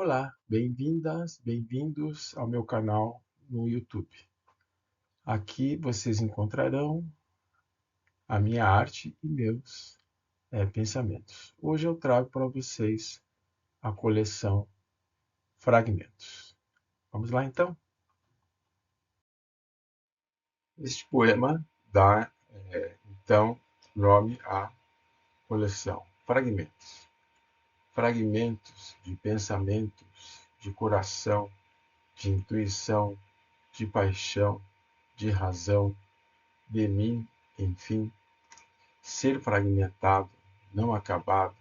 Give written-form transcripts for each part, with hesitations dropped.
Olá, bem-vindas, bem-vindos ao meu canal no YouTube. Aqui vocês encontrarão a minha arte e meus pensamentos. Hoje eu trago para vocês a coleção Fragmentos. Vamos lá então? Este poema dá então nome à coleção Fragmentos. Fragmentos de pensamentos, de coração, de intuição, de paixão, de razão, de mim, enfim, ser fragmentado, não acabado,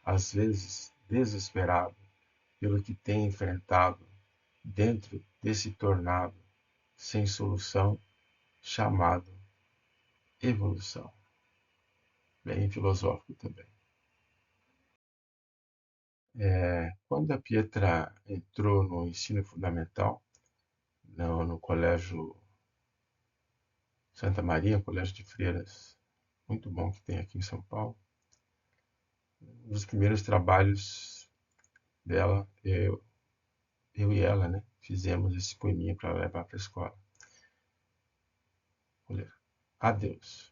às vezes desesperado pelo que tem enfrentado, dentro desse tornado sem solução, chamado evolução. Bem filosófico também. Quando a Pietra entrou no ensino fundamental, no colégio Santa Maria, um colégio de freiras muito bom que tem aqui em São Paulo, um dos primeiros trabalhos dela, eu e ela, né, fizemos esse poeminha para levar para a escola. Olha, a Deus.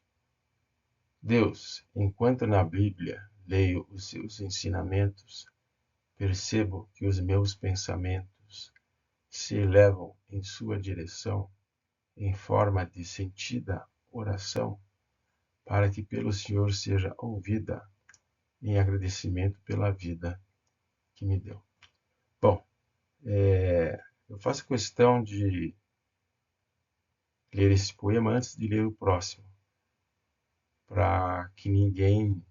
Deus, enquanto na Bíblia leio os seus ensinamentos, percebo que os meus pensamentos se elevam em sua direção em forma de sentida oração, para que pelo Senhor seja ouvida em agradecimento pela vida que me deu. Bom, eu faço questão de ler esse poema antes de ler o próximo, para que ninguém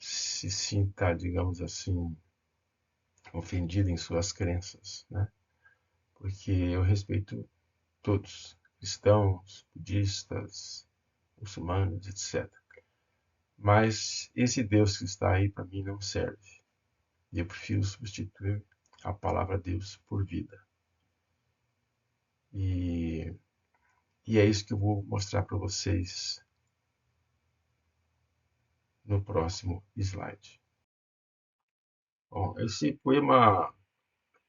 se sinta, digamos assim, ofendido em suas crenças, né? Porque eu respeito todos, cristãos, budistas, muçulmanos, etc. Mas esse Deus que está aí para mim não serve. E eu prefiro substituir a palavra Deus por vida. E, e é isso que eu vou mostrar para vocês no próximo slide. Bom, esse poema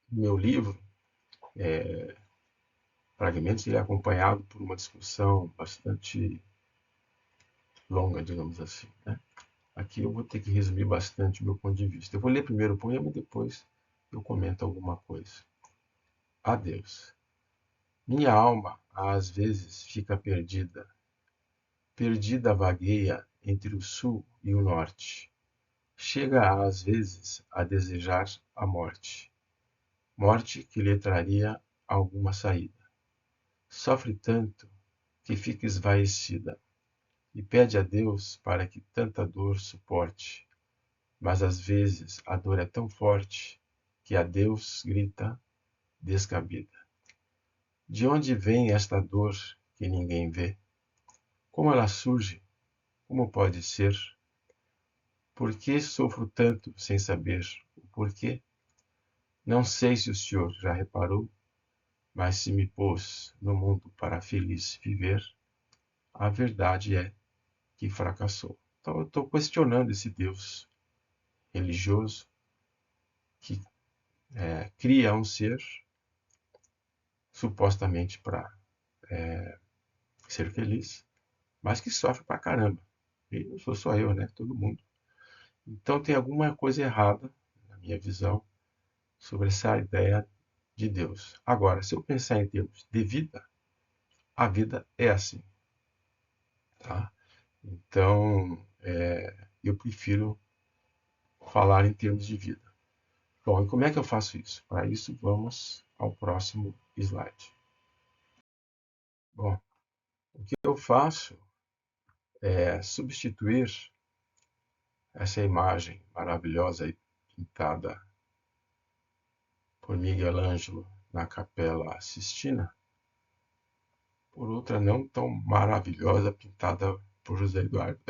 do meu livro, Fragmentos, ele é acompanhado por uma discussão bastante longa, digamos assim, né? Aqui eu vou ter que resumir bastante o meu ponto de vista. Eu vou ler primeiro o poema e depois eu comento alguma coisa. Adeus. Minha alma às vezes fica perdida. Perdida vagueia entre o sul e o norte. Chega às vezes a desejar a morte. Morte que lhe traria alguma saída. Sofre tanto que fica esvaecida e pede a Deus para que tanta dor suporte. Mas às vezes a dor é tão forte que a Deus grita descabida. De onde vem esta dor que ninguém vê? Como ela surge? Como pode ser? Por que sofro tanto sem saber o porquê? Não sei se o senhor já reparou, mas se me pôs no mundo para feliz viver, a verdade é que fracassou. Então eu estou questionando esse Deus religioso que cria um ser supostamente para ser feliz, mas que sofre pra caramba. E não sou só eu, né? Todo mundo. Então tem alguma coisa errada, na minha visão, sobre essa ideia de Deus. Agora, se eu pensar em termos de vida, a vida é assim, tá? Então, eu prefiro falar em termos de vida. Bom, e como é que eu faço isso? Para isso, vamos ao próximo slide. Bom, o que eu faço é substituir essa imagem maravilhosa e pintada por Miguel Ângelo na Capela Sistina por outra não tão maravilhosa pintada por José Eduardo.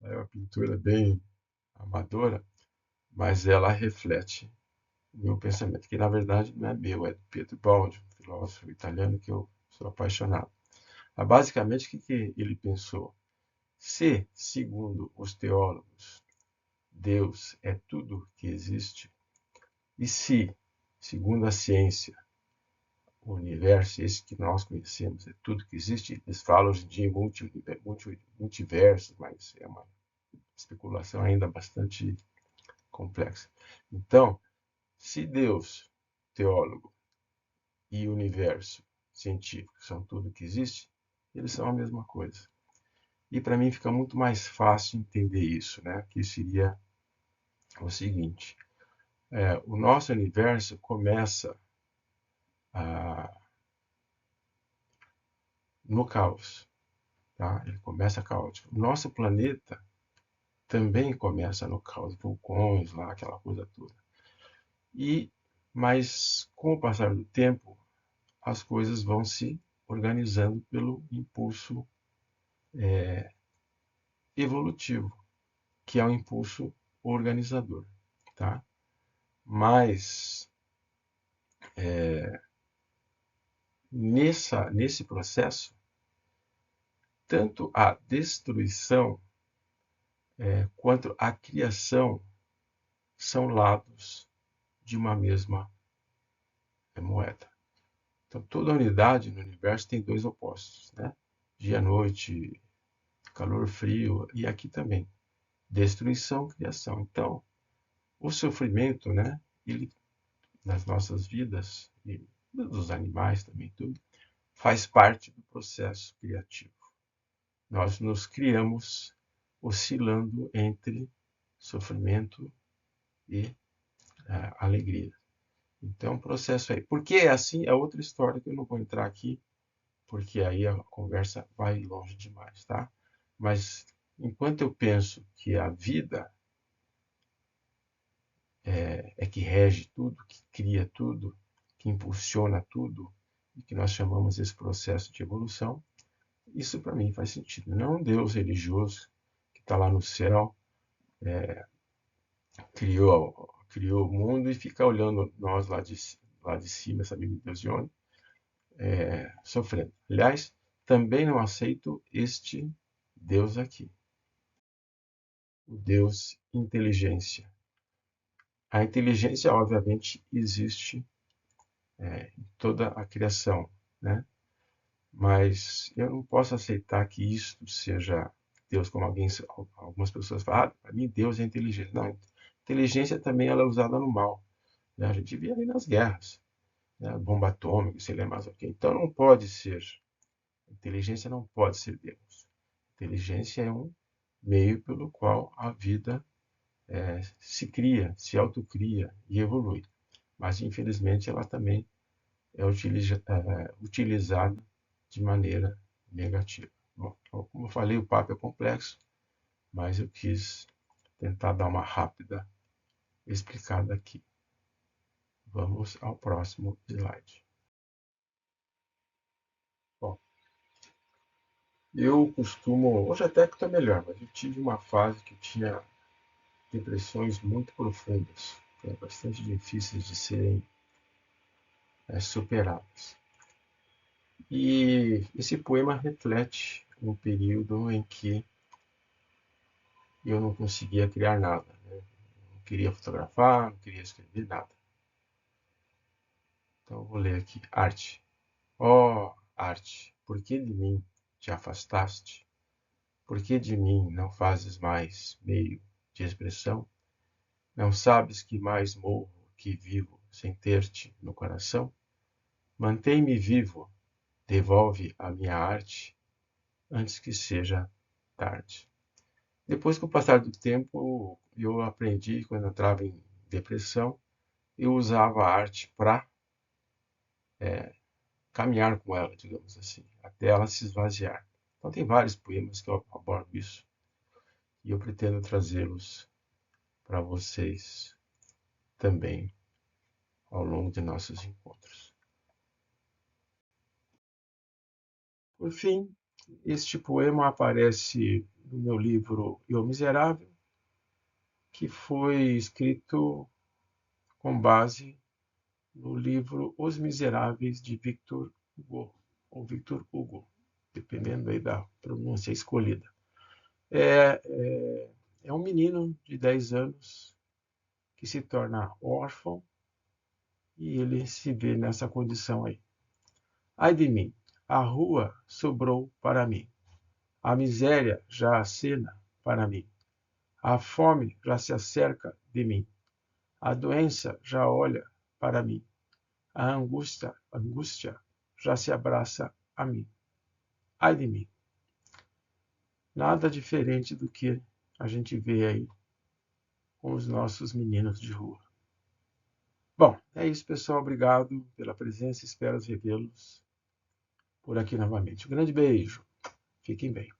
É uma pintura bem amadora, mas ela reflete o meu pensamento, que na verdade não é meu, é do Pietro Baldi, um filósofo italiano que eu sou apaixonado. Mas basicamente, o que ele pensou? Se, segundo os teólogos, Deus é tudo que existe, e se, segundo a ciência, o universo, esse que nós conhecemos, é tudo que existe, eles falam hoje em dia em multiverso, mas é uma especulação ainda bastante complexa. Então, se Deus, teólogo, e universo científico são tudo que existe, eles são a mesma coisa. E para mim fica muito mais fácil entender isso, né? Que seria o seguinte: o nosso universo começa no caos, tá? Ele começa caótico. O nosso planeta também começa no caos, vulcões lá, aquela coisa toda. Mas com o passar do tempo, as coisas vão se organizando pelo impulso evolutivo, que é o impulso organizador, tá? Mas nesse processo, tanto a destruição quanto a criação são lados de uma mesma moeda. Então, toda unidade no universo tem dois opostos, né? Dia, noite, calor, frio, e aqui também. Destruição, criação. Então, o sofrimento, né? Ele, nas nossas vidas, e dos animais também, tudo, faz parte do processo criativo. Nós nos criamos oscilando entre sofrimento e alegria. Então, o processo aí. Por que é assim? É outra história que eu não vou entrar aqui, porque aí a conversa vai longe demais, tá? Mas enquanto eu penso que a vida é que rege tudo, que cria tudo, que impulsiona tudo, e que nós chamamos esse processo de evolução, isso para mim faz sentido. Não um Deus religioso que está lá no céu, criou o mundo e fica olhando nós lá de cima, essa de Deus de onde, sofrendo. Aliás, também não aceito este Deus aqui, o Deus inteligência. A inteligência, obviamente, existe em toda a criação, né? Mas eu não posso aceitar que isto seja Deus, como algumas pessoas falam. Para mim, Deus é inteligência. Não, inteligência também ela é usada no mal, né? A gente vê ali nas guerras, né? Bomba atômica, sei lá mais o quê. Então não pode ser. Inteligência não pode ser Deus. Inteligência é um meio pelo qual a vida se cria, se autocria e evolui. Mas, infelizmente, ela também é utilizada de maneira negativa. Bom, como eu falei, o papo é complexo, mas eu quis tentar dar uma rápida explicada aqui. Vamos ao próximo slide. Bom, eu costumo, hoje até que estou melhor, mas eu tive uma fase que eu tinha depressões muito profundas, bastante difíceis de serem superadas. E esse poema reflete um período em que eu não conseguia criar nada, né? Não queria fotografar, não queria escrever nada. Então eu vou ler aqui. Arte. Ó arte, por que de mim te afastaste? Por que de mim não fazes mais meio de expressão? Não sabes que mais morro que vivo sem ter-te no coração? Mantém-me vivo, devolve a minha arte antes que seja tarde. Depois, com o passar do tempo, eu aprendi, quando eu entrava em depressão, eu usava a arte para caminhar com ela, digamos assim, até ela se esvaziar. Então, tem vários poemas que eu abordo isso e eu pretendo trazê-los para vocês também ao longo de nossos encontros. Por fim, este poema aparece no meu livro Eu Miserável, que foi escrito com base no livro Os Miseráveis de Victor Hugo, ou Victor Hugo, dependendo aí da pronúncia escolhida. é um menino de 10 anos que se torna órfão e ele se vê nessa condição aí. Ai de mim, a rua sobrou para mim. A miséria já acena para mim. A fome já se acerca de mim. A doença já olha para mim. A angústia já se abraça a mim. Ai de mim. Nada diferente do que a gente vê aí com os nossos meninos de rua. Bom, é isso, pessoal. Obrigado pela presença. Espero revê-los por aqui novamente. Um grande beijo. Fiquem bem.